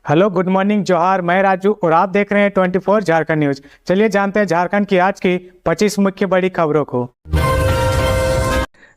Hello, good morning, जोहार। मैं राजू और आप देख रहे हैं 24 झारखंड न्यूज। चलिए जानते हैं झारखंड की आज की 25 मुख्य बड़ी खबरों को।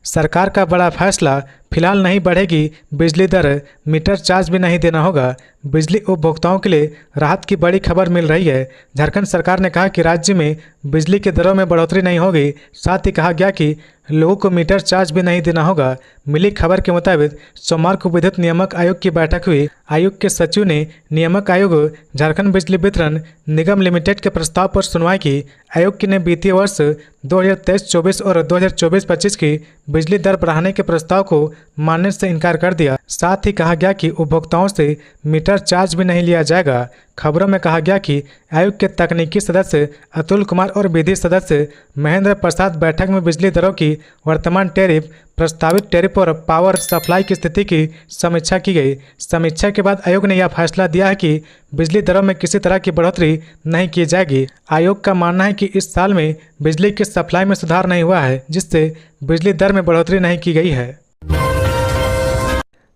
सरकार का बड़ा फैसला, फिलहाल नहीं बढ़ेगी बिजली दर, मीटर चार्ज भी नहीं देना होगा। बिजली उपभोक्ताओं के लिए राहत की बड़ी खबर मिल रही है। झारखंड सरकार ने कहा कि राज्य में बिजली की दरों में बढ़ोतरी नहीं होगी। साथ ही कहा गया कि लोगों को मीटर चार्ज भी नहीं देना होगा। मिली खबर के मुताबिक सोमवार को विद्युत नियामक आयोग की बैठक हुई। आयोग के सचिव ने नियामक आयोग झारखंड बिजली वितरण निगम लिमिटेड के प्रस्ताव पर सुनवाई की। आयोग ने वित्तीय वर्ष 2023-24 और 2024-25 की बिजली दर बढ़ाने के प्रस्ताव को मानने से इनकार कर दिया। साथ ही कहा गया कि उपभोक्ताओं से मीटर चार्ज भी नहीं लिया जाएगा। खबरों में कहा गया कि आयोग के तकनीकी सदस्य अतुल कुमार और विधि सदस्य महेंद्र प्रसाद बैठक में बिजली दरों की वर्तमान टैरिफ, प्रस्तावित टैरिफ और पावर सप्लाई की स्थिति की समीक्षा की गई। समीक्षा के बाद आयोग ने यह फैसला दिया है कि बिजली दरों में किसी तरह की बढ़ोतरी नहीं की जाएगी। आयोग का मानना है कि इस साल में बिजली की सप्लाई में सुधार नहीं हुआ है, जिससे बिजली दर में बढ़ोतरी नहीं की गई है।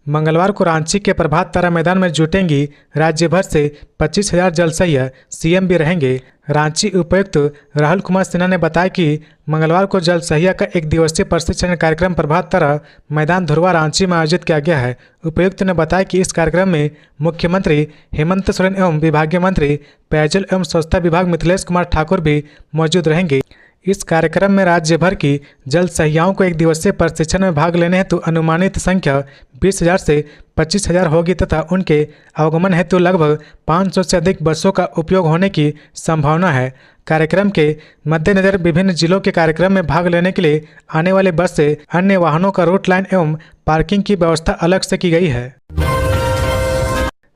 मंगलवार को रांची के प्रभात तारा मैदान में जुटेंगी राज्य भर से 25,000 जलसहिया, सीएम भी रहेंगे। रांची उपायुक्त राहुल कुमार सिन्हा ने बताया कि मंगलवार को जलसहिया का एक दिवसीय प्रशिक्षण कार्यक्रम प्रभात तारा मैदान धुरवा रांची में आयोजित किया गया है। उपायुक्त ने बताया कि इस कार्यक्रम में मुख्यमंत्री हेमंत सोरेन एवं विभागीय मंत्री पेयजल एवं स्वच्छता विभाग मिथिलेश कुमार ठाकुर भी मौजूद रहेंगे। इस कार्यक्रम में राज्य भर की जल सहियाओं को एक दिवसीय प्रशिक्षण में भाग लेने हेतु अनुमानित संख्या 20,000 से 25,000 होगी तथा उनके आवागमन हेतु लगभग 500 से अधिक बसों का उपयोग होने की संभावना है। कार्यक्रम के मद्देनजर विभिन्न जिलों के कार्यक्रम में भाग लेने के लिए आने वाले बस से अन्य वाहनों का रूट लाइन एवं पार्किंग की व्यवस्था अलग से की गई है।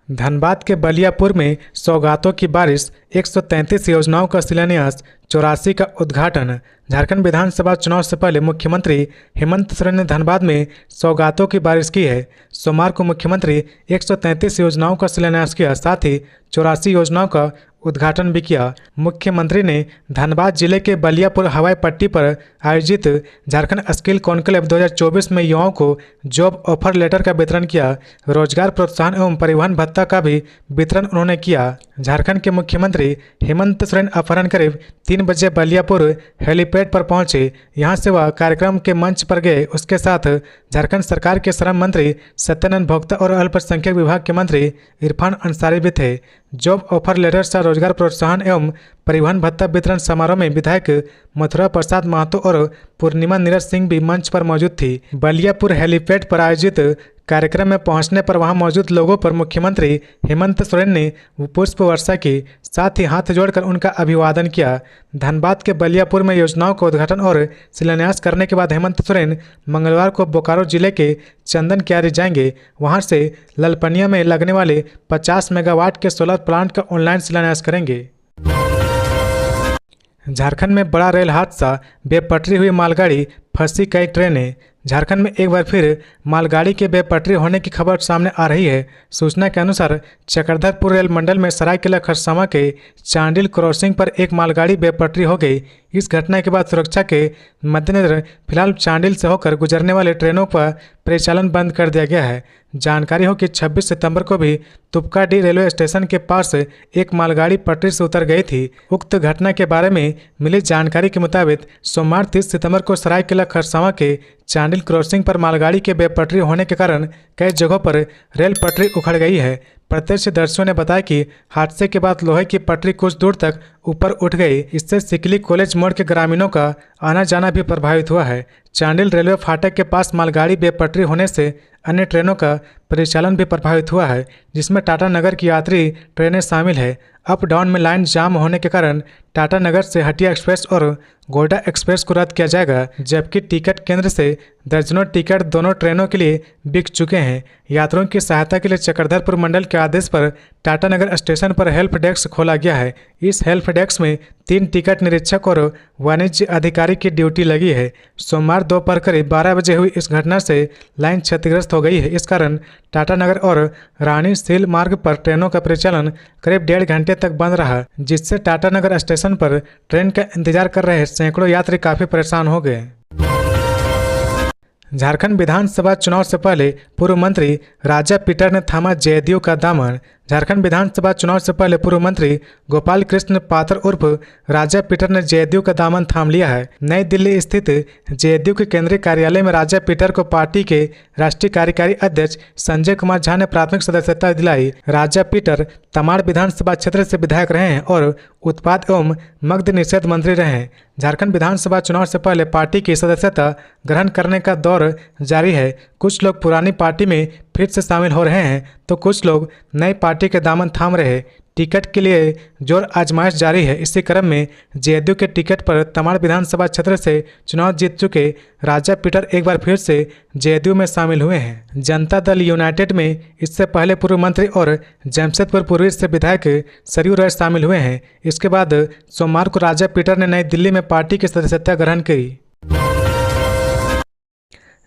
धनबाद के बलियापुर में सौगातों की बारिश, 133 योजनाओं का शिलान्यास, 84 का उद्घाटन। झारखंड विधानसभा चुनाव से पहले मुख्यमंत्री हेमंत सोरेन ने धनबाद में सौगातों की बारिश की है। सोमवार को मुख्यमंत्री 133 योजनाओं का शिलान्यास किया, साथ ही 84 योजनाओं का उद्घाटन भी किया। मुख्यमंत्री ने धनबाद जिले के बलियापुर हवाई पट्टी पर आयोजित झारखंड स्किल कॉन्क्लेव 2024 में युवाओं को जॉब ऑफर लेटर का वितरण किया। रोजगार प्रोत्साहन एवं परिवहन भत्ता का भी वितरण उन्होंने किया। झारखंड के मुख्यमंत्री हेमंत सोरेन अपराह्न करीब 3 बजे बलियापुर हेलीपैड पर पहुंचे। यहां से वह कार्यक्रम के मंच पर गए। उसके साथ झारखंड सरकार के श्रम मंत्री सत्यानंद भोक्ता और अल्पसंख्यक विभाग के मंत्री इरफान अंसारी भी थे। जॉब ऑफर लेटर से रोजगार प्रोत्साहन एवं परिवहन भत्ता वितरण समारोह में विधायक मथुरा प्रसाद महतो और पूर्णिमा नीरज सिंह भी मंच पर मौजूद थी। बलियापुर हेलीपैड पर आयोजित कार्यक्रम में पहुंचने पर वहां मौजूद लोगों पर मुख्यमंत्री हेमंत सोरेन ने पुष्प वर्षा की, साथ ही हाथ जोड़कर उनका अभिवादन किया। धनबाद के बलियापुर में योजनाओं का उद्घाटन और शिलान्यास करने के बाद हेमंत सोरेन मंगलवार को बोकारो जिले के चंदन क्यारी जाएंगे। वहां से ललपनिया में लगने वाले 50 मेगावाट के सोलर प्लांट का ऑनलाइन शिलान्यास करेंगे। झारखंड में बड़ा रेल हादसा, बेपटरी हुई मालगाड़ी, फंसी कई ट्रेनें। झारखंड में एक बार फिर मालगाड़ी के बेपटरी होने की खबर सामने आ रही है। सूचना के अनुसार चक्रधरपुर रेल मंडल में सरायकेला खरसावां के चांडिल क्रॉसिंग पर एक मालगाड़ी बेपटरी हो गई। इस घटना के बाद सुरक्षा के मद्देनजर फिलहाल चांडिल से होकर गुजरने वाले ट्रेनों पर परिचालन बंद कर दिया गया है। जानकारी हो कि 26 सितंबर को भी तुपकाडी रेलवे स्टेशन के पास एक मालगाड़ी पटरी से उतर गई थी। उक्त घटना के बारे में मिली जानकारी के मुताबिक सोमवार 30 सितंबर को सरायकेला खरसावां के चांडिल क्रॉसिंग पर मालगाड़ी के बेपटरी होने के कारण कई जगहों पर रेल पटरी उखड़ गई है। प्रत्यक्षदर्शियों ने बताया कि हादसे के बाद लोहे की पटरी कुछ दूर तक ऊपर उठ गई। इससे सिकली कॉलेज मोड़ के ग्रामीणों का आना जाना भी प्रभावित हुआ है। चांडिल रेलवे फाटक के पास मालगाड़ी बेपटरी होने से अन्य ट्रेनों का परिचालन भी प्रभावित हुआ है, जिसमें टाटा नगर की यात्री ट्रेनें शामिल है। अप डाउन में लाइन जाम होने के कारण टाटा नगर से हटिया एक्सप्रेस और गोड्डा एक्सप्रेस को रद्द किया जाएगा, जबकि टिकट केंद्र से दर्जनों टिकट दोनों ट्रेनों के लिए बिक चुके हैं। यात्रियों की सहायता के लिए चक्रधरपुर मंडल के आदेश पर टाटा नगर स्टेशन पर हेल्प डेस्क खोला गया है। इस हेल्प डेस्क में 3 टिकट निरीक्षक और वाणिज्य अधिकारी की ड्यूटी लगी है। सोमवार दोपहर करीब 12 बजे हुई इस घटना से लाइन क्षतिग्रस्त हो गई है। इस कारण टाटा नगर और रानी सील मार्ग पर ट्रेनों का परिचालन करीब 1.5 घंटे तक बंद रहा, जिससे टाटा नगर स्टेशन पर ट्रेन का इंतजार कर रहे सैकड़ों यात्री काफी परेशान हो गए। झारखंड विधानसभा चुनाव से पहले पूर्व मंत्री राजा पीटर ने थामा जदयू का दामन। झारखंड विधानसभा चुनाव से पहले पूर्व मंत्री गोपाल कृष्ण पात्र उर्फ राजा पीटर ने जेएनयू का दामन थाम लिया है। नई दिल्ली स्थित जेएनयू के केंद्रीय कार्यालय में राजा पीटर को पार्टी के राष्ट्रीय कार्यकारी अध्यक्ष संजय कुमार झा ने प्राथमिक सदस्यता दिलाई। राजा पीटर तमाड़ विधानसभा क्षेत्र से विधायक रहे हैं और उत्पाद एवं मद्य निषेध मंत्री रहे हैं। झारखंड विधानसभा चुनाव से पहले पार्टी की सदस्यता ग्रहण करने का दौर जारी है। कुछ लोग पुरानी पार्टी में फिर से शामिल हो रहे हैं तो कुछ लोग नई पार्टी के दामन थाम रहे हैं। टिकट के लिए जोर आजमाइश जारी है। इसी क्रम में जेएनयू के टिकट पर तमाड़ विधानसभा क्षेत्र से चुनाव जीत चुके राजा पीटर एक बार फिर से जेएनयू में शामिल हुए हैं। जनता दल यूनाइटेड में इससे पहले पूर्व मंत्री और जमशेदपुर पूर्वी से विधायक सरयू राय शामिल हुए हैं। इसके बाद सोमवार को राजा पीटर ने नई दिल्ली में पार्टी की सदस्यता ग्रहण की।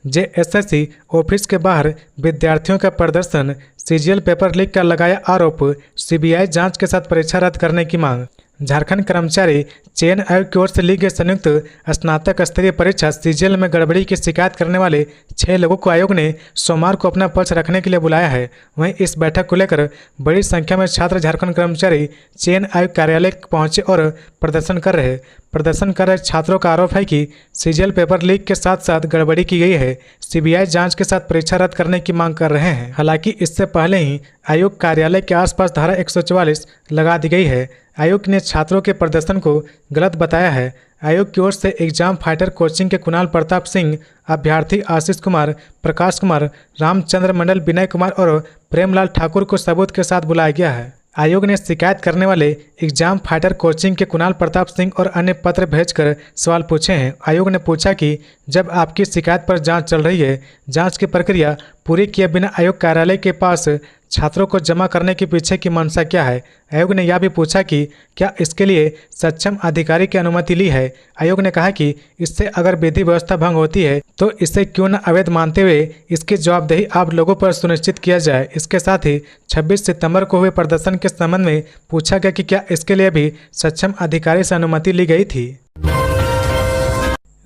जेएसएससी ऑफिस के बाहर विद्यार्थियों का प्रदर्शन, सीजीएल पेपर लीक का लगाया आरोप, सीबीआई जांच के साथ परीक्षा रद्द करने की मांग। झारखंड कर्मचारी चयन आयोग की ओर से ली गई संयुक्त स्नातक स्तरीय परीक्षा सीजीएल में गड़बड़ी की शिकायत करने वाले 6 लोगों को आयोग ने सोमवार को अपना पक्ष रखने के लिए बुलाया है। वहीं इस बैठक को लेकर बड़ी संख्या में छात्र झारखंड कर्मचारी चयन आयोग कार्यालय पहुंचे और प्रदर्शन कर रहे छात्रों का आरोप है कि सीजीएल पेपर लीक के साथ साथ गड़बड़ी की गई है। सीबीआई जांच के साथ परीक्षा रद्द करने की मांग कर रहे हैं। हालांकि इससे पहले ही आयोग कार्यालय के आसपास धारा 144 लगा दी गई है। आयोग ने छात्रों के प्रदर्शन को गलत बताया है। आयोग की ओर से एग्जाम फाइटर कोचिंग के कुणाल प्रताप सिंह, अभ्यर्थी आशीष कुमार, प्रकाश कुमार, रामचंद्र मंडल, विनय कुमार और प्रेमलाल ठाकुर को सबूत के साथ बुलाया गया है। आयोग ने शिकायत करने वाले एग्जाम फाइटर कोचिंग के कुणाल प्रताप सिंह और अन्य पत्र भेजकर सवाल पूछे हैं। आयोग ने पूछा कि जब आपकी शिकायत पर जांच चल रही है, जांच की प्रक्रिया पूरी किए बिना आयोग कार्यालय के पास छात्रों को जमा करने के पीछे की मंशा क्या है। आयोग ने यह भी पूछा कि क्या इसके लिए सक्षम अधिकारी की अनुमति ली है। आयोग ने कहा कि इससे अगर विधि व्यवस्था भंग होती है तो इसे क्यों न अवैध मानते हुए इसकी जवाबदेही आप लोगों पर सुनिश्चित किया जाए। इसके साथ ही 26 सितंबर को हुए प्रदर्शन के संबंध में पूछा गया कि क्या इसके लिए भी सक्षम अधिकारी से अनुमति ली गई थी।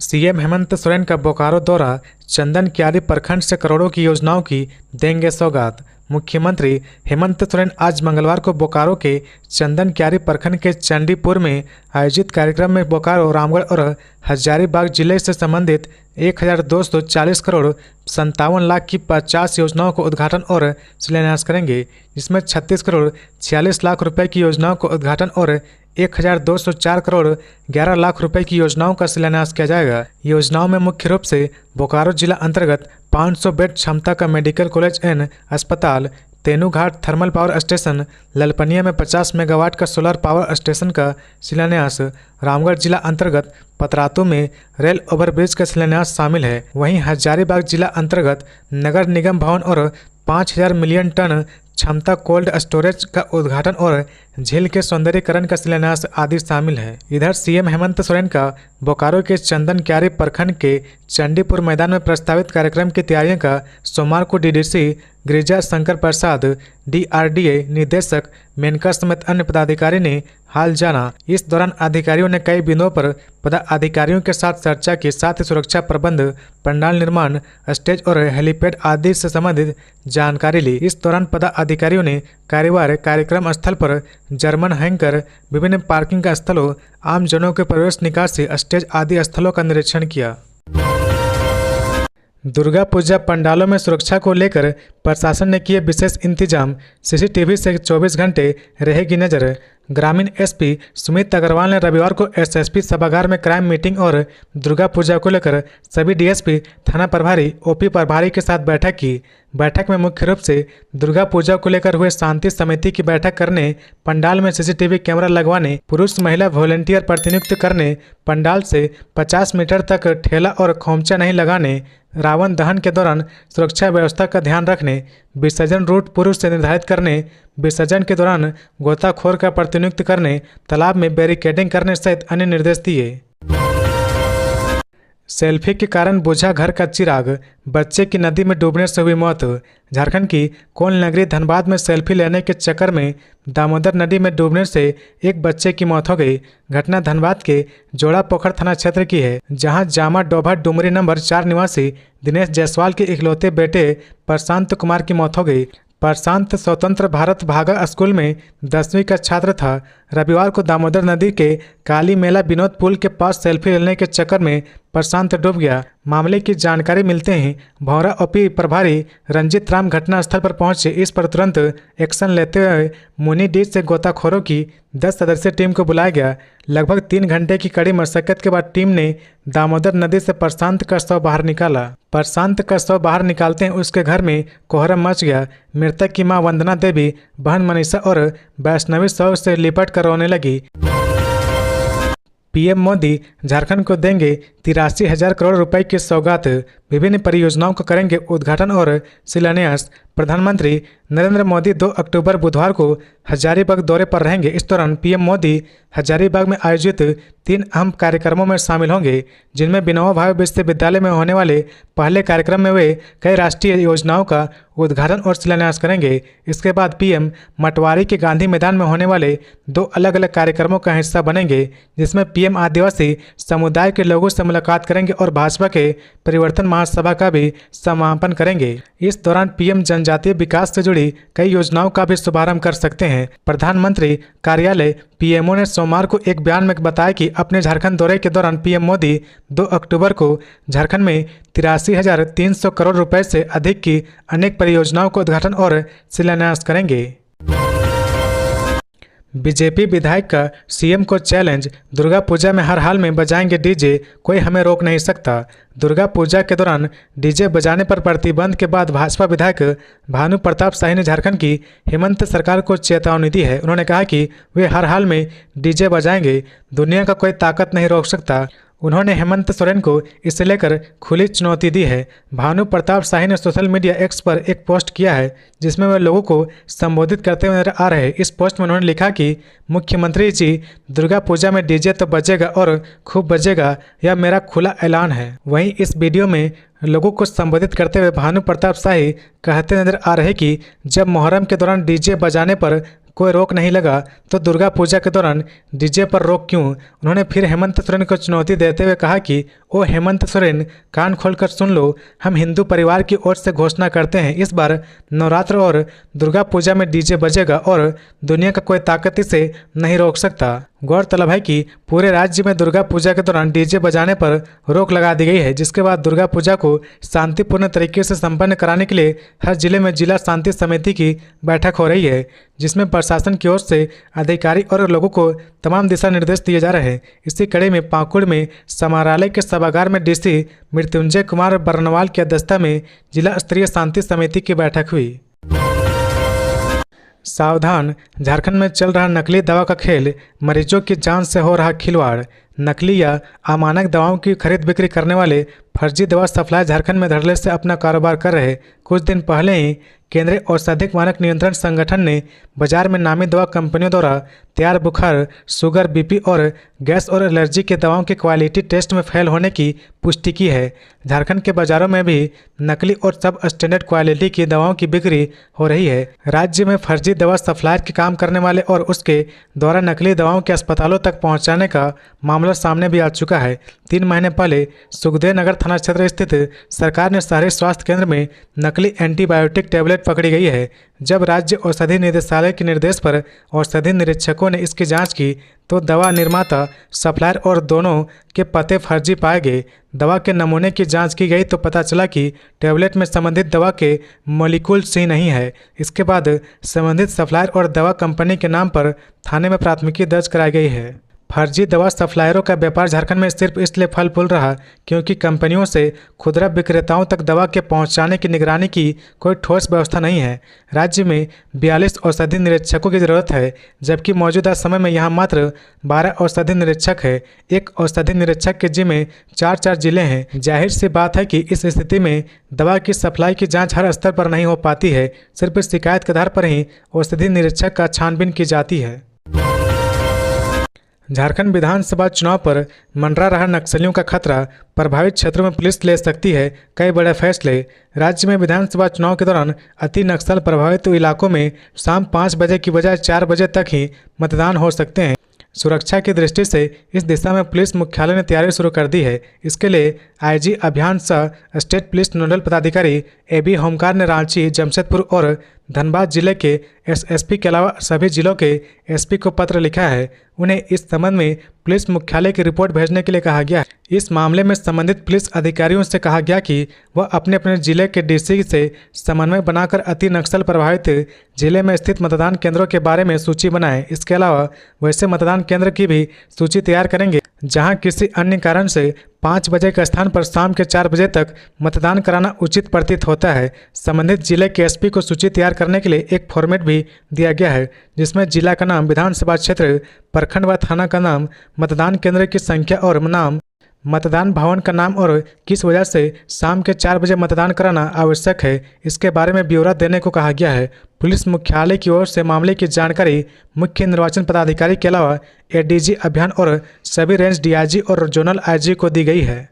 सीएम हेमंत सोरेन का बोकारो दौरा, चंदन क्यारी प्रखंड से करोड़ों की योजनाओं की देंगे सौगात। मुख्यमंत्री हेमंत सोरेन आज मंगलवार को बोकारो के चंदन क्यारी प्रखंड के चंडीपुर में आयोजित कार्यक्रम में बोकारो, रामगढ़ और हजारीबाग जिले से संबंधित 1240 करोड़ 57 लाख की 50 योजनाओं को उद्घाटन और शिलान्यास करेंगे, जिसमें 36 करोड़ 46 लाख रुपए की योजनाओं को उद्घाटन और 1204 करोड़ 11 लाख रुपए की योजनाओं का शिलान्यास किया जाएगा। योजनाओं में मुख्य रूप से बोकारो जिला अंतर्गत 500 बेड क्षमता का मेडिकल कॉलेज एंड अस्पताल, Tenughat thermal power station, Lalpania में 50 मेगावाट का सोलर पावर स्टेशन का शिलान्यास, रामगढ़ जिला अंतर्गत पतरातू में रेल ओवरब्रिज का शिलान्यास शामिल है। वहीं हजारीबाग जिला अंतर्गत नगर निगम भवन और 5000 मिलियन टन क्षमता कोल्ड स्टोरेज का उद्घाटन और झील के सौंदर्यीकरण का शिलान्यास आदि शामिल है। इधर सीएम हेमंत सोरेन का बोकारो के चंदन क्यारी प्रखंड के चंडीपुर मैदान में प्रस्तावित कार्यक्रम की तैयारियों का सोमवार को डीडीसी गिरिजा शंकर प्रसाद, डीआरडीए निदेशक मेनका समेत अन्य पदाधिकारी ने हाल जाना। इस दौरान अधिकारियों ने कई बिंदुओं पर पदाधिकारियों के साथ चर्चा की, साथ ही सुरक्षा प्रबंध, पंडाल निर्माण, स्टेज और हेलीपैड आदि से संबंधित जानकारी ली। इस दौरान पदाधिकारियों ने कार्यवार कार्यक्रम स्थल पर जर्मन हैंकर, विभिन्न पार्किंग का स्थलों, आम जनों के प्रवेश निकासी, स्टेज आदि स्थलों का निरीक्षण किया। दुर्गा पूजा पंडालों में सुरक्षा को लेकर प्रशासन ने किए विशेष इंतजाम, सीसीटीवी से 24 घंटे रहेगी नजर। ग्रामीण एसपी सुमित अग्रवाल ने रविवार को एसएसपी सभागार में क्राइम मीटिंग और दुर्गा पूजा को लेकर सभी डीएसपी, थाना प्रभारी, ओपी प्रभारी के साथ बैठक की। बैठक में मुख्य रूप से दुर्गा पूजा को लेकर हुए शांति समिति की बैठक करने, पंडाल में सीसीटीवी कैमरा लगवाने, पुरुष महिला वॉलंटियर प्रतिनियुक्त करने, पंडाल से 50 मीटर तक ठेला और खोमचा नहीं लगाने, रावण दहन के दौरान सुरक्षा व्यवस्था का ध्यान रखने, विसर्जन रूट पूर्व से निर्धारित करने, विसर्जन के दौरान गोताखोर का प्रतिनियुक्त करने, तालाब में बैरिकेडिंग करने सहित अन्य निर्देश दिए। सेल्फी के कारण बुझा घर का चिराग, बच्चे की नदी में डूबने से हुई मौत। झारखंड की कोल नगरी धनबाद में सेल्फी लेने के चक्कर में दामोदर नदी में डूबने से एक बच्चे की मौत हो गई। घटना धनबाद के जोड़ा पोखर थाना क्षेत्र की है, जहां जामा डोभा डुमरी नंबर 4 निवासी दिनेश जायसवाल के इकलौते बेटे प्रशांत कुमार की मौत हो गई। प्रशांत स्वतंत्र भारत भागा स्कूल में 10वीं का छात्र था। रविवार को दामोदर नदी के काली मेला विनोद पुल के पास सेल्फी लेने के चक्कर में प्रशांत डूब गया। मामले की जानकारी मिलते ही भौरा ओपी प्रभारी रंजीत राम घटनास्थल पर पहुंचे। इस पर तुरंत एक्शन लेते हुए मुनी डीच से गोताखोरों की 10 सदस्यीय टीम को बुलाया गया। लगभग 3 घंटे की कड़ी मशक्कत के बाद टीम ने दामोदर नदी से प्रशांत का शव बाहर निकाला। प्रशांत का शव बाहर निकालते ही उसके घर में कोहराम मच गया। मृतक की मां वंदना देवी, बहन मनीषा और वैष्णवी शव से लिपट कर रोने लगी। पीएम मोदी झारखंड को देंगे 83,000 करोड़ रुपए की सौगात। विभिन्न परियोजनाओं को करेंगे उद्घाटन और शिलान्यास। प्रधानमंत्री नरेंद्र मोदी 2 अक्टूबर बुधवार को हजारीबाग दौरे पर रहेंगे। इस दौरान पीएम मोदी हजारीबाग में आयोजित 3 अहम कार्यक्रमों में शामिल होंगे, जिनमें विनोबा भावे विश्वविद्यालय में होने वाले पहले कार्यक्रम में वे कई राष्ट्रीय योजनाओं का उद्घाटन और शिलान्यास करेंगे। इसके बाद पीएम मटवारी के गांधी मैदान में होने वाले 2 अलग अलग कार्यक्रमों का हिस्सा बनेंगे, जिसमें पीएम आदिवासी समुदाय के लोगों से मुलाकात करेंगे और भाजपा के परिवर्तन महासभा का भी समापन करेंगे। इस दौरान पीएम जनजातीय विकास से जुड़ी कई योजनाओं का भी शुभारंभ कर सकते हैं। प्रधानमंत्री कार्यालय पीएमओ ने सोमवार को एक बयान में बताया कि अपने झारखंड दौरे के दौरान पीएम मोदी 2 अक्टूबर को झारखंड में 83,300 करोड़ रुपए से अधिक की अनेक परियोजनाओं को उद्घाटन और शिलान्यास करेंगे। बीजेपी विधायक का सीएम को चैलेंज, दुर्गा पूजा में हर हाल में बजाएंगे डीजे, कोई हमें रोक नहीं सकता। दुर्गा पूजा के दौरान डीजे बजाने पर प्रतिबंध के बाद भाजपा विधायक भानु प्रताप शाही ने झारखंड की हेमंत सरकार को चेतावनी दी है। उन्होंने कहा कि वे हर हाल में डीजे बजाएंगे, दुनिया का कोई ताकत नहीं रोक सकता। उन्होंने हेमंत सोरेन को इसे लेकर खुली चुनौती दी है। भानु प्रताप शाही ने सोशल मीडिया एक्स पर एक पोस्ट किया है, जिसमें वे लोगों को संबोधित करते हुए नजर आ रहे हैं। इस पोस्ट में उन्होंने लिखा कि मुख्यमंत्री जी, दुर्गा पूजा में डीजे तो बजेगा और खूब बजेगा, यह मेरा खुला ऐलान है। वहीं इस वीडियो में लोगों को संबोधित करते हुए भानु प्रताप शाही कहते नजर आ रहे कि जब मुहर्रम के दौरान डीजे बजाने पर कोई रोक नहीं लगा तो दुर्गा पूजा के दौरान डीजे पर रोक क्यों। उन्होंने फिर हेमंत सोरेन को चुनौती देते हुए कहा कि ओ हेमंत सोरेन, कान खोलकर सुन लो, हम हिंदू परिवार की ओर से घोषणा करते हैं, इस बार नवरात्र और दुर्गा पूजा में डीजे बजेगा और दुनिया का कोई ताकत इसे नहीं रोक सकता। गौरतलब है कि पूरे राज्य में दुर्गा पूजा के दौरान डीजे बजाने पर रोक लगा दी गई है, जिसके बाद दुर्गा पूजा को शांतिपूर्ण तरीके से संपन्न कराने के लिए हर जिले में जिला शांति समिति की बैठक हो रही है, जिसमें प्रशासन की ओर से अधिकारी और लोगों को तमाम दिशा निर्देश दिए जा रहे हैं। इसी कड़ी में पाकुड़ में समाहरणालय के सभागार में डीसी मृत्युंजय कुमार बरनवाल की अध्यक्षता में जिला स्तरीय शांति समिति की बैठक हुई। सावधान, झारखंड में चल रहा नकली दवा का खेल, मरीजों की जान से हो रहा खिलवाड़। नकली या अमानक दवाओं की खरीद बिक्री करने वाले फर्जी दवा सप्लाई झारखंड में धड़ल्ले से अपना कारोबार कर रहे। कुछ दिन पहले ही केंद्रीय औषधिक मानक नियंत्रण संगठन ने बाजार में नामी दवा कंपनियों द्वारा तैयार बुखार, शुगर, बीपी और गैस और एलर्जी की दवाओं की क्वालिटी टेस्ट में फेल होने की पुष्टि की है। झारखंड के बाजारों में भी नकली और सब स्टैंडर्ड क्वालिटी की दवाओं की बिक्री हो रही है। राज्य में फर्जी दवा सप्लायर के काम करने वाले और उसके द्वारा नकली दवाओं के अस्पतालों तक पहुंचाने का मामला सामने भी आ चुका है। 3 महीने पहले सुखदेव नगर थाना क्षेत्र स्थित सरकार ने शहरी स्वास्थ्य केंद्र में नकली एंटीबायोटिक टैबलेट पकड़ी गई है। जब राज्य औषधि निदेशालय के निर्देश पर औषधि निरीक्षकों ने इसकी जांच की तो दवा निर्माता, सप्लायर और दोनों के पते फर्जी पाए गए। दवा के नमूने की जांच की गई तो पता चला कि टैबलेट में संबंधित दवा के मॉलिक्यूल सही नहीं है। इसके बाद संबंधित सप्लायर और दवा कंपनी के नाम पर थाने में प्राथमिकी दर्ज कराई गई है। फर्जी दवा सप्लायरों का व्यापार झारखंड में सिर्फ इसलिए फल फूल रहा क्योंकि कंपनियों से खुदरा विक्रेताओं तक दवा के पहुंचाने की निगरानी की कोई ठोस व्यवस्था नहीं है। राज्य में 42 औषधि निरीक्षकों की जरूरत है, जबकि मौजूदा समय में यहां मात्र 12 औषधि निरीक्षक है। एक औषधि निरीक्षक के जिम्मे 4 जिले हैं। जाहिर सी बात है कि इस स्थिति में दवा की सप्लाई की जाँच हर स्तर पर नहीं हो पाती है। सिर्फ शिकायत के आधार पर ही औषधि निरीक्षक का छानबीन की जाती है। झारखंड विधानसभा चुनाव पर मंडरा रहा नक्सलियों का खतरा, प्रभावित क्षेत्रों में पुलिस ले सकती है कई बड़े फैसले। राज्य में विधानसभा चुनाव के दौरान अति नक्सल प्रभावित इलाकों में शाम 5 बजे की बजाय 4 बजे तक ही मतदान हो सकते हैं। सुरक्षा की दृष्टि से इस दिशा में पुलिस मुख्यालय ने तैयारी शुरू कर दी है। इसके लिए आईजी अभियान सह स्टेट पुलिस नोडल पदाधिकारी एबी होमकार ने रांची, जमशेदपुर और धनबाद जिले के एसएसपी के अलावा सभी जिलों के एसपी को पत्र लिखा है। उन्हें इस संबंध में पुलिस मुख्यालय की रिपोर्ट भेजने के लिए कहा गया है। इस मामले में संबंधित पुलिस अधिकारियों से कहा गया कि वह अपने अपने जिले के डीसी से समन्वय बनाकर अति नक्सल प्रभावित जिले में स्थित मतदान केंद्रों के बारे में सूची बनाएं। इसके अलावा वैसे मतदान केंद्र की भी सूची तैयार करेंगे जहां किसी अन्य कारण से 5 बजे के स्थान पर शाम के 4 बजे तक मतदान कराना उचित प्रतीत होता है। संबंधित जिले के एसपी को सूची तैयार करने के लिए एक फॉर्मेट भी दिया गया है जिसमें जिला का नाम, विधानसभा क्षेत्र, प्रखंड व थाना का नाम, मतदान केंद्र की संख्या और नाम, मतदान भवन का नाम और किस वजह से शाम के 4 बजे मतदान कराना आवश्यक है, इसके बारे में ब्यौरा देने को कहा गया है। पुलिस मुख्यालय की ओर से मामले की जानकारी मुख्य निर्वाचन पदाधिकारी के अलावा एडीजी अभियान और सभी रेंज डीआईजी और जोनल आईजी को दी गई है।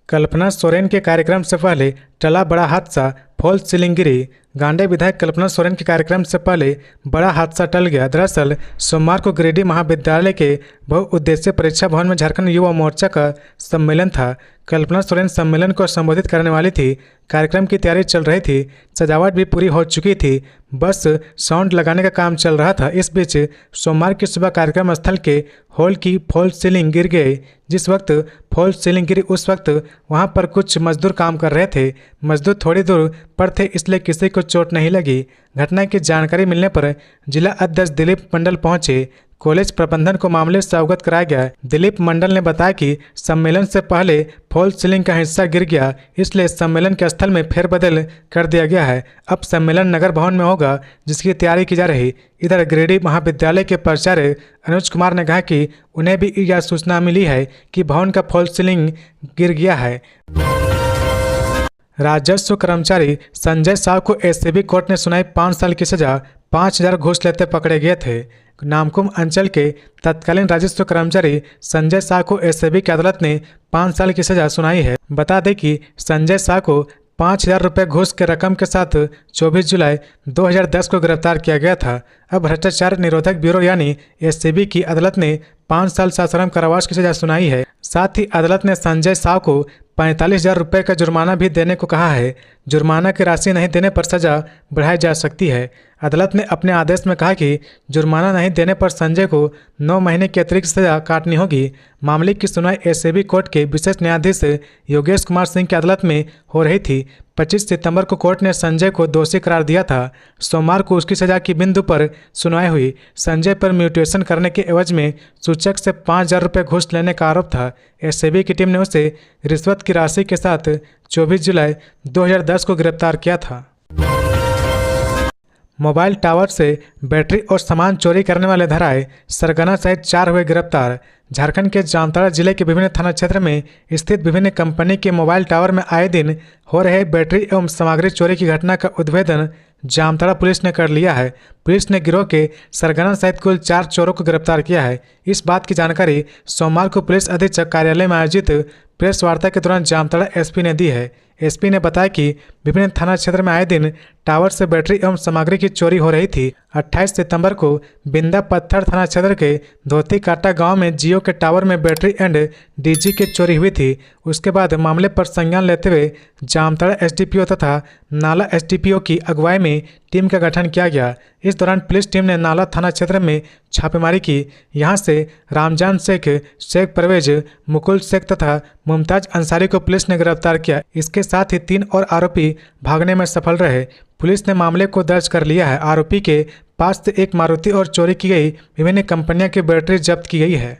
कल्पना सोरेन के कार्यक्रम से पहले टला बड़ा हादसा, फॉल्स सीलिंग गिरी। गांडे विधायक कल्पना सोरेन के कार्यक्रम से पहले बड़ा हादसा टल गया। दरअसल सोमवार को गिरिडीह महाविद्यालय के बहुउद्देशीय परीक्षा भवन में झारखंड युवा मोर्चा का सम्मेलन था। कल्पना सोरेन सम्मेलन को संबोधित करने वाली थी। कार्यक्रम की तैयारी चल रही थी, सजावट भी पूरी हो चुकी थी, बस साउंड लगाने का काम चल रहा था। इस बीच सोमवार की सुबह कार्यक्रम स्थल के हॉल की फॉल्स सीलिंग गिर गई। जिस वक्त फॉल्स सीलिंग गिरी उस वक्त वहां पर कुछ मजदूर काम कर रहे थे। मजदूर थोड़ी दूर पर थे, इसलिए किसी को चोट नहीं लगी। घटना की जानकारी मिलने पर जिला अध्यक्ष दिलीप मंडल पहुंचे। कॉलेज प्रबंधन को मामले से अवगत कराया गया। दिलीप मंडल ने बताया कि सम्मेलन से पहले फॉल्स सीलिंग का हिस्सा गिर गया, इसलिए सम्मेलन के स्थल में फेरबदल कर दिया गया है। अब सम्मेलन नगर भवन में होगा, जिसकी तैयारी की जा रही। इधर गिरिडीह महाविद्यालय के प्राचार्य अनुज कुमार ने कहा कि उन्हें भी यह सूचना मिली है कि भवन का फॉल्स सीलिंग गिर गया है। राजस्व कर्मचारी संजय साहू को एसीबी कोर्ट ने सुनाई 5 साल की सजा। 5,000 घूस लेते पकड़े गए थे। नामकुम अंचल के तत्कालीन राजस्व कर्मचारी संजय शाह को एसीबी की अदालत ने 5 साल की सजा सुनाई है। बता दें कि संजय शाह को 5,000 रुपये घूस के रकम के साथ 24 जुलाई 2010 को गिरफ्तार किया गया था। अब भ्रष्टाचार निरोधक ब्यूरो यानी एसीबी की अदालत ने 5 साल सश्रम कारावास की सजा सुनाई है। साथ ही अदालत ने संजय शाह को 45,000 रुपये का जुर्माना भी देने को कहा है। जुर्माना की राशि नहीं देने पर सजा बढ़ाई जा सकती है। अदालत ने अपने आदेश में कहा कि जुर्माना नहीं देने पर संजय को 9 महीने की अतिरिक्त सजा काटनी होगी। मामले की सुनवाई एसीबी कोर्ट के विशेष न्यायाधीश योगेश कुमार सिंह की अदालत में हो रही थी। 25 सितंबर को कोर्ट ने संजय को दोषी करार दिया था। सोमवार को उसकी सजा की बिंदु पर सुनवाई हुई। संजय पर म्यूटेशन करने के एवज में सूचक से 5,000 रुपये घूस लेने का आरोप था। एसीबी की टीम ने उसे रिश्वत की राशि के साथ 24 जुलाई 2010 को गिरफ्तार किया था। मोबाइल टावर से बैटरी और सामान चोरी करने वाले धराए, सरगना सहित 4 हुए गिरफ्तार। झारखंड के जामताड़ा जिले के विभिन्न थाना क्षेत्र में स्थित विभिन्न कंपनी के मोबाइल टावर में आए दिन हो रहे बैटरी एवं सामग्री चोरी की घटना का उद्भेदन जामताड़ा पुलिस ने कर लिया है। पुलिस ने गिरोह के सरगना सहित कुल 4 चोरों को गिरफ्तार किया है। इस बात की जानकारी सोमवार को पुलिस अधीक्षक कार्यालय में आयोजित प्रेस वार्ता के दौरान जामताड़ा एसपी ने दी है। एसपी ने बताया कि विभिन्न थाना क्षेत्र में आए दिन टावर से बैटरी एवं सामग्री की चोरी हो रही थी। 28 सितंबर को बिंदा पत्थर थाना क्षेत्र के धोती काटा गांव में जियो के टावर में बैटरी एंड डीजी की चोरी हुई थी। उसके बाद मामले पर संज्ञान लेते हुए जामताड़ा एसडीपीओ तथा नाला एसडीपीओ की अगुवाई में टीम का गठन किया गया। इस दौरान पुलिस टीम ने नाला थाना क्षेत्र में छापेमारी की। यहां से रामजान शेख, शेख परवेज, मुकुल शेख तथा मुमताज अंसारी को पुलिस ने गिरफ्तार किया। इसके साथ ही 3 और आरोपी भागने में सफल रहे। पुलिस ने मामले को दर्ज कर लिया है। आरोपी के पास से एक मारुति और चोरी की गई विभिन्न कंपनियों की बैटरी जब्त की गई है।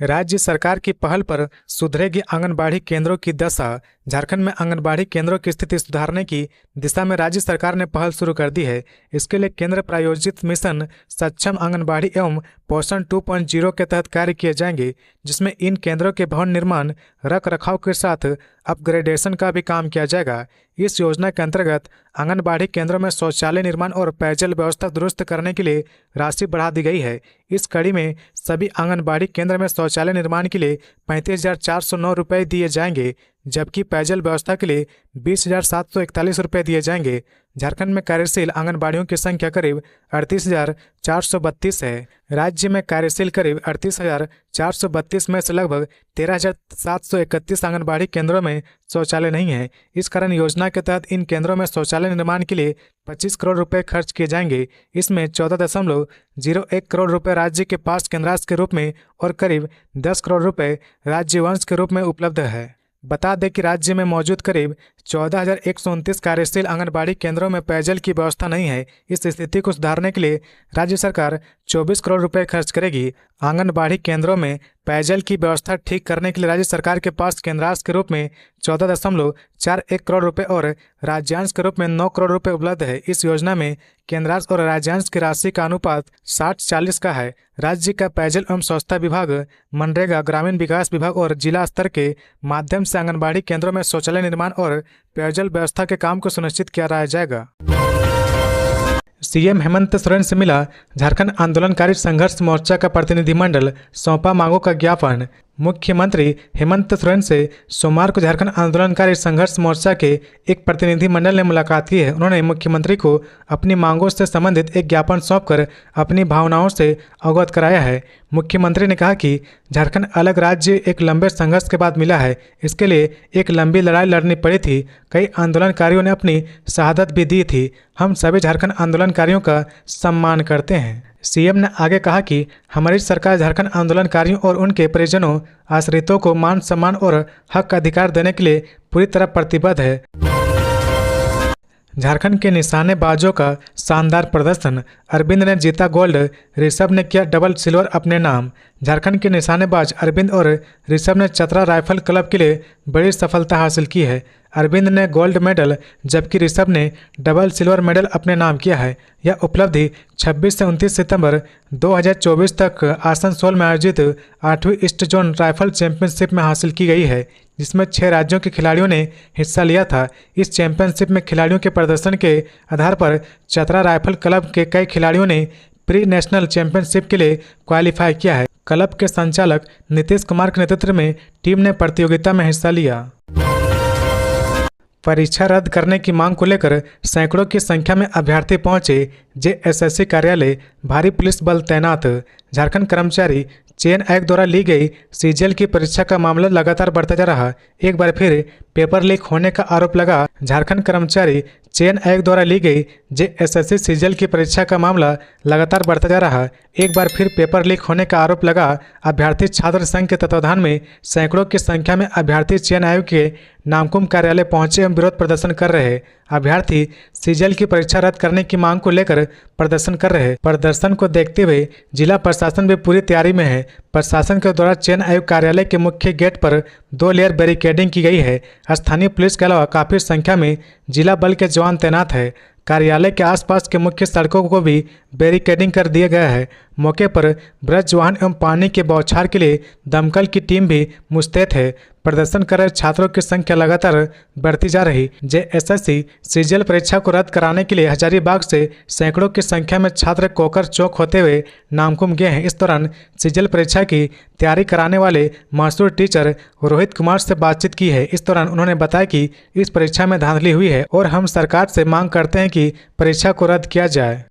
राज्य सरकार की पहल पर सुधरेगी आंगनबाड़ी केंद्रों की दशा। झारखंड में आंगनबाड़ी केंद्रों की स्थिति सुधारने की दिशा में राज्य सरकार ने पहल शुरू कर दी है। इसके लिए केंद्र प्रायोजित मिशन सक्षम आंगनबाड़ी एवं पोषण 2.0 के तहत कार्य किए जाएंगे, जिसमें इन केंद्रों के भवन निर्माण, रख रखाव के साथ अपग्रेडेशन का भी काम किया जाएगा। इस योजना के अंतर्गत आंगनबाड़ी केंद्रों में शौचालय निर्माण और पेयजल व्यवस्था दुरुस्त करने के लिए राशि बढ़ा दी गई है। इस कड़ी में सभी आंगनबाड़ी केंद्र में शौचालय निर्माण के लिए 35,409 रुपये दिए जाएंगे, जबकि पेयजल व्यवस्था के लिए 20,741 रुपये दिए जाएंगे। झारखंड में कार्यशील आंगनबाड़ियों की संख्या करीब 38,432 है। राज्य में कार्यशील करीब 38,432 में से लगभग 13,731 आंगनबाड़ी केंद्रों में शौचालय नहीं है। इस कारण योजना के तहत इन केंद्रों में शौचालय निर्माण के लिए 25 करोड़ रुपए खर्च किए जाएंगे। इसमें 14.01 करोड़ रुपए राज्य के पास केंद्रांश के रूप में और करीब 10 करोड़ रुपए राज्यवंश के रूप में उपलब्ध है। बता दें कि राज्य में मौजूद करीब 14,129 कार्यशील आंगनबाड़ी केंद्रों में पेयजल की व्यवस्था नहीं है। इस स्थिति को सुधारने के लिए राज्य सरकार 24 करोड़ रुपए खर्च करेगी। आंगनबाड़ी केंद्रों में पेयजल की व्यवस्था ठीक करने के लिए राज्य सरकार के पास केंद्रांश के रूप में 14.41 करोड़ रुपए और राज्यांश के रूप में 9 करोड़ रुपए उपलब्ध है। इस योजना में केंद्रांश और राज्यांश की राशि का अनुपात 60-40 का है। राज्य का पेयजल एवं स्वच्छता विभाग, मनरेगा, ग्रामीण विकास विभाग और जिला स्तर के माध्यम से आंगनबाड़ी केंद्रों में शौचालय निर्माण और पेयजल व्यवस्था के काम को सुनिश्चित किया जाएगा। सीएम हेमंत सोरेन से मिला झारखंड आंदोलनकारी संघर्ष मोर्चा का प्रतिनिधिमंडल, सौंपा मांगों का ज्ञापन। मुख्यमंत्री हेमंत सोरेन से सोमवार को झारखंड आंदोलनकारी संघर्ष मोर्चा के एक प्रतिनिधिमंडल ने मुलाकात की है। उन्होंने मुख्यमंत्री को अपनी मांगों से संबंधित एक ज्ञापन सौंपकर अपनी भावनाओं से अवगत कराया है। मुख्यमंत्री ने कहा कि झारखंड अलग राज्य एक लंबे संघर्ष के बाद मिला है। इसके लिए एक लंबी लड़ाई लड़नी पड़ी थी। कई आंदोलनकारियों ने अपनी शहादत भी दी थी। हम सभी झारखंड आंदोलनकारियों का सम्मान करते हैं। सीएम ने आगे कहा कि हमारी सरकार झारखंड आंदोलनकारियों और उनके परिजनों, आश्रितों को मान सम्मान और हक अधिकार देने के लिए पूरी तरह प्रतिबद्ध है। झारखंड के निशानेबाजों का शानदार प्रदर्शन। अरविंद ने जीता गोल्ड, ऋषभ ने किया डबल सिल्वर अपने नाम। झारखंड के निशानेबाज अरविंद और ऋषभ ने चतरा राइफल क्लब के लिए बड़ी सफलता हासिल की है। अरविंद ने गोल्ड मेडल जबकि ऋषभ ने डबल सिल्वर मेडल अपने नाम किया है। यह उपलब्धि 26 से 29 सितंबर 2024 तक आसनसोल में आयोजित 8वीं ईस्ट जोन राइफल चैंपियनशिप में हासिल की गई है, जिसमें 6 राज्यों के खिलाड़ियों ने हिस्सा लिया था। इस चैंपियनशिप में खिलाड़ियों के प्रदर्शन के आधार पर चतरा राइफल क्लब के कई खिलाड़ियों ने प्री नेशनल चैंपियनशिप के लिए क्वालिफाई किया है। क्लब के संचालक नीतीश कुमार के नेतृत्व में टीम ने प्रतियोगिता में हिस्सा लिया। परीक्षा रद्द करने की मांग को लेकर सैकड़ों की संख्या में अभ्यर्थी पहुंचे जेएसएससी कार्यालय, भारी पुलिस बल तैनात। झारखंड कर्मचारी चयन आयोग द्वारा ली गई सीजीएल की परीक्षा का मामला लगातार बढ़ता जा रहा। एक बार फिर पेपर लीक होने का आरोप लगा। झारखंड कर्मचारी चयन आयोग द्वारा ली गई जेएसएससी सीजीएल की परीक्षा का मामला लगातार बढ़ता जा रहा। एक बार फिर पेपर लीक होने का आरोप लगा। अभ्यर्थी छात्र संघ के तत्वाधान में सैकड़ों की संख्या में अभ्यर्थी चयन आयोग के नामकुम कार्यालय पहुंचे एवं विरोध प्रदर्शन कर रहे। अभ्यर्थी सीजीएल की परीक्षा रद्द करने की मांग को लेकर प्रदर्शन कर रहे। प्रदर्शन को देखते हुए जिला प्रशासन भी पूरी तैयारी में है। प्रशासन के द्वारा चयन आयोग कार्यालय के मुख्य गेट पर 2 लेयर बैरिकेडिंग की गई है। स्थानीय पुलिस के अलावा काफी संख्या में जिला बल के जवान तैनात है। कार्यालय के आसपास के मुख्य सड़कों को भी बैरिकेडिंग कर दिया गया है। मौके पर ब्रज वाहन एवं पानी के बौछार के लिए दमकल की टीम भी मुस्तैद है। प्रदर्शन कर रहे छात्रों की संख्या लगातार बढ़ती जा रही। जेएसएससी सीजीएल परीक्षा को रद्द कराने के लिए हजारीबाग से सैकड़ों की संख्या में छात्र कोकर चौक होते हुए नामकुम गए हैं। इस दौरान सीजीएल परीक्षा की तैयारी कराने वाले मशहूर टीचर रोहित कुमार से बातचीत की है। इस दौरान उन्होंने बताया कि इस परीक्षा में धांधली हुई है और हम सरकार से मांग करते हैं कि परीक्षा को रद्द किया जाए।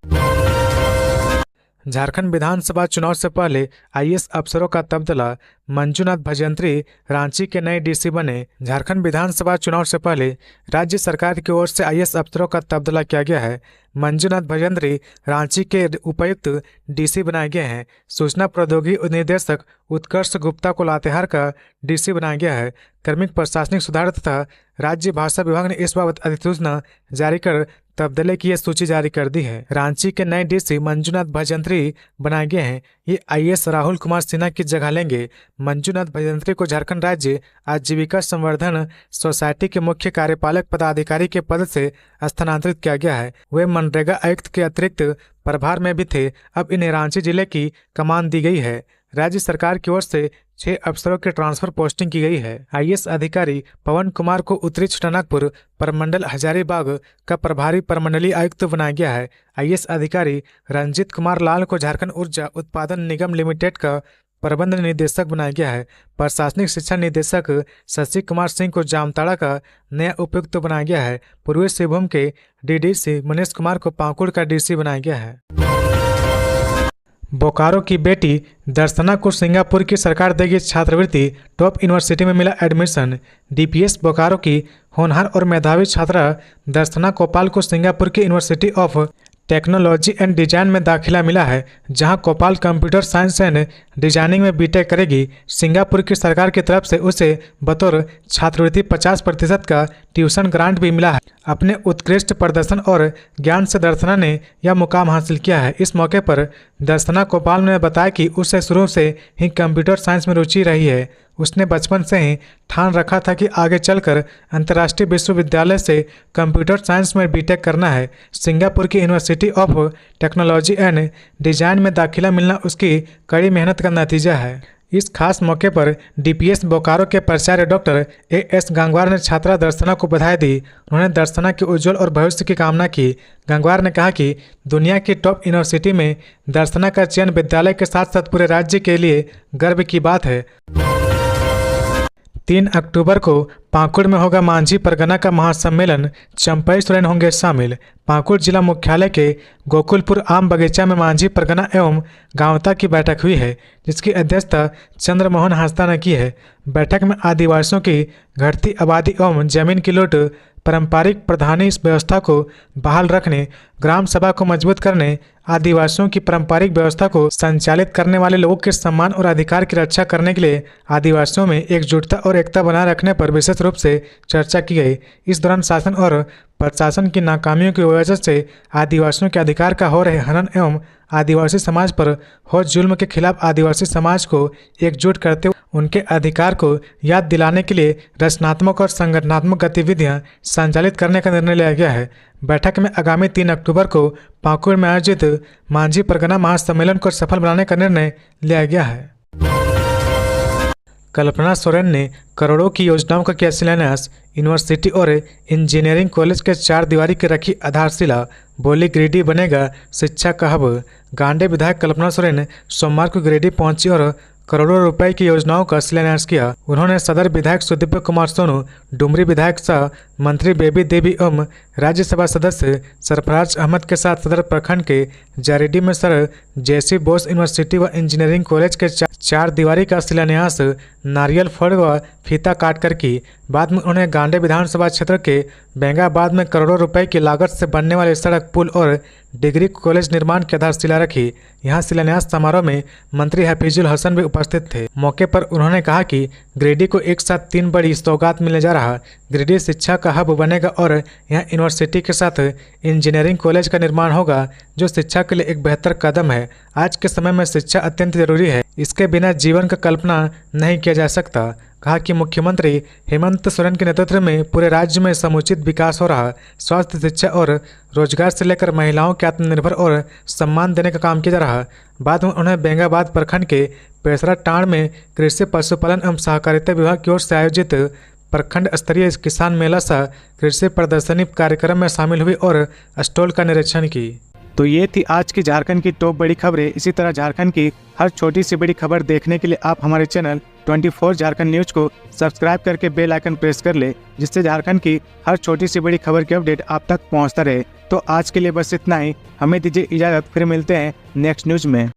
झारखंड विधानसभा चुनाव से पहले आईएएस अफसरों का तबादला। मंजूनाथ भजंत्री रांची के नए डीसी बने। झारखंड विधानसभा चुनाव से पहले राज्य सरकार की ओर से आईएएस अफसरों का तबादला किया गया है। मंजूनाथ भजंत्री रांची के उपायुक्त डीसी बनाए गए हैं। सूचना प्रौद्योगिकी निदेशक उत्कर्ष गुप्ता को लातेहार का डीसी बनाया गया है। कार्मिक प्रशासनिक सुधार तथा राज्य भाषा विभाग ने इस बाबत अधिसूचना जारी कर तबादले की यह सूची जारी कर दी है। रांची के नए डीसी मंजूनाथ भजंत्री बनाए गए हैं। ये आईएएस राहुल कुमार सिन्हा की जगह लेंगे। मंजूनाथ भजंत्री को झारखंड राज्य आजीविका संवर्धन सोसाइटी के मुख्य कार्यपालक पदाधिकारी के पद से स्थानांतरित किया गया है। वे मनरेगा आयुक्त के अतिरिक्त प्रभार में भी थे। अब इन्हें रांची जिले की कमान दी गई है। राज्य सरकार की ओर से 6 अफसरों की ट्रांसफर पोस्टिंग की गई है। आईएएस अधिकारी पवन कुमार को उत्तरी छोटानागपुर प्रमंडल हजारीबाग का प्रभारी प्रमंडलीय आयुक्त बनाया गया है। आईएएस अधिकारी रंजीत कुमार लाल को झारखंड ऊर्जा उत्पादन निगम लिमिटेड का प्रबंध निदेशक बनाया गया है। प्रशासनिक शिक्षा निदेशक शशि कुमार सिंह को जामताड़ा का नया उपायुक्त बनाया गया है। पूर्वी सिंहभूम के डीडीसी मनीष कुमार को पाकुड़ का डीसी बनाया गया है। बोकारो की बेटी दर्शना को सिंगापुर की सरकार देगी छात्रवृत्ति, टॉप यूनिवर्सिटी में मिला एडमिशन। डीपीएस बोकारो की होनहार और मेधावी छात्रा दर्शना कोपाल को सिंगापुर की university of technology and design में दाखिला मिला है, जहां कोपाल कंप्यूटर साइंस एंड डिजाइनिंग में बीटेक करेगी। सिंगापुर की सरकार की तरफ से उसे बतौर छात्रवृत्ति 50% का ट्यूशन ग्रांट भी मिला है। अपने उत्कृष्ट प्रदर्शन और ज्ञान से दर्शना ने यह मुकाम हासिल किया है। इस मौके पर दर्शना कोपाल ने बताया कि उसे शुरू से ही कंप्यूटर साइंस में रुचि रही है। उसने बचपन से ही ठान रखा था कि आगे चलकर अंतर्राष्ट्रीय विश्वविद्यालय से कंप्यूटर साइंस में बीटेक करना है। सिंगापुर की university of technology and design में दाखिला मिलना उसकी कड़ी मेहनत का नतीजा है। इस खास मौके पर डीपीएस बोकारो के प्राचार्य डॉक्टर एएस गंगवार ने छात्रा दर्शना को बधाई दी। उन्होंने दर्शना के उज्जवल और भविष्य की कामना की। गंगवार ने कहा कि दुनिया की टॉप यूनिवर्सिटी में दर्शना का चयन विद्यालय के साथ साथ पूरे राज्य के लिए गर्व की बात है। 3 अक्टूबर को पाकुड़ में होगा मांझी परगना का महासम्मेलन, चंपई सोरेन होंगे शामिल। पाकुड़ जिला मुख्यालय के गोकुलपुर आम बगीचा में मांझी परगना एवं गांवता की बैठक हुई है, जिसकी अध्यक्षता चंद्रमोहन हांसदा ने की है। बैठक में आदिवासियों की घटती आबादी एवं जमीन की लूट, पारंपरिक प्रधानी व्यवस्था को बहाल रखने, ग्राम सभा को मजबूत करने, आदिवासियों की पारंपरिक व्यवस्था को संचालित करने वाले लोगों के सम्मान और अधिकार की रक्षा करने के लिए आदिवासियों में एकजुटता और एकता बनाए रखने पर विशेष रूप से चर्चा की गई। इस दौरान शासन और प्रशासन की नाकामियों की वजह से आदिवासियों के अधिकार का हो रहे हनन एवं आदिवासी समाज पर हो जुल्म के खिलाफ आदिवासी समाज को एकजुट करते हुए उनके अधिकार को याद दिलाने के लिए रचनात्मक और संगठनात्मक गतिविधियां संचालित करने का निर्णय लिया गया है। बैठक में आगामी 3 अक्टूबर को पाकुड़ में आयोजित मांझी परगना महासम्मेलन को सफल बनाने का निर्णय लिया गया है। कल्पना सोरेन ने करोड़ों की योजनाओं का किया शिलान्यास। यूनिवर्सिटी और इंजीनियरिंग कॉलेज के 4 दीवारी की रखी आधारशिला, बोली गिरिडीह बनेगा शिक्षा का हब। गांडे विधायक कल्पना सोरेन सोमवार को गिरिडीह पहुंची और करोड़ों रुपए की योजनाओं का शिलान्यास किया। उन्होंने सदर विधायक सुदीप कुमार सोनू, डुमरी विधायक सह मंत्री बेबी देवी एवं राज्यसभा सदस्य सरफराज अहमद के साथ सदर प्रखंड के जारीडीह में सर जेसी बोस यूनिवर्सिटी व इंजीनियरिंग कॉलेज के 4 दीवारी का शिलान्यास नारियल फोड़ व फीता काटकर की। बाद में उन्होंने गांडे विधानसभा क्षेत्र के बेंगाबाद में करोड़ों रुपए की लागत से बनने वाले सड़क, पुल और डिग्री कॉलेज निर्माण की आधारशिला रखी। यहाँ शिलान्यास समारोह में मंत्री हफीजुल हसन भी उपस्थित थे। मौके पर उन्होंने कहा कि गिरिडीह को एक साथ 3 बड़ी सौगात मिलने जा रहा। गिरिडीह शिक्षा का हब बनेगा और यहाँ यूनिवर्सिटी के साथ इंजीनियरिंग कॉलेज का निर्माण होगा, जो शिक्षा के लिए एक बेहतर कदम है। आज के समय में शिक्षा अत्यंत जरूरी है, इसके बिना जीवन का कल्पना नहीं किया जा सकता। कहा कि मुख्यमंत्री हेमंत सोरेन के नेतृत्व में पूरे राज्य में समुचित विकास हो रहा। स्वास्थ्य, शिक्षा और रोजगार से लेकर महिलाओं के आत्मनिर्भर और सम्मान देने का काम किया जा रहा। बाद में उन्हें बेंगाबाद प्रखंड के पेसरा टांड में कृषि, पशुपालन एवं सहकारिता विभाग की ओर से आयोजित प्रखंड स्तरीय किसान मेला सह कृषि प्रदर्शनी कार्यक्रम में शामिल हुई और स्टॉल का निरीक्षण की। तो ये थी आज की झारखंड की टॉप बड़ी खबरें। इसी तरह झारखंड की हर छोटी सी बड़ी खबर देखने के लिए आप हमारे चैनल 24 झारखंड न्यूज को सब्सक्राइब करके बेल आइकन प्रेस कर ले, जिससे झारखंड की हर छोटी सी बड़ी खबर की अपडेट आप तक पहुंचता रहे। तो आज के लिए बस इतना ही, हमें दीजिए इजाजत, फिर मिलते हैं नेक्स्ट न्यूज में।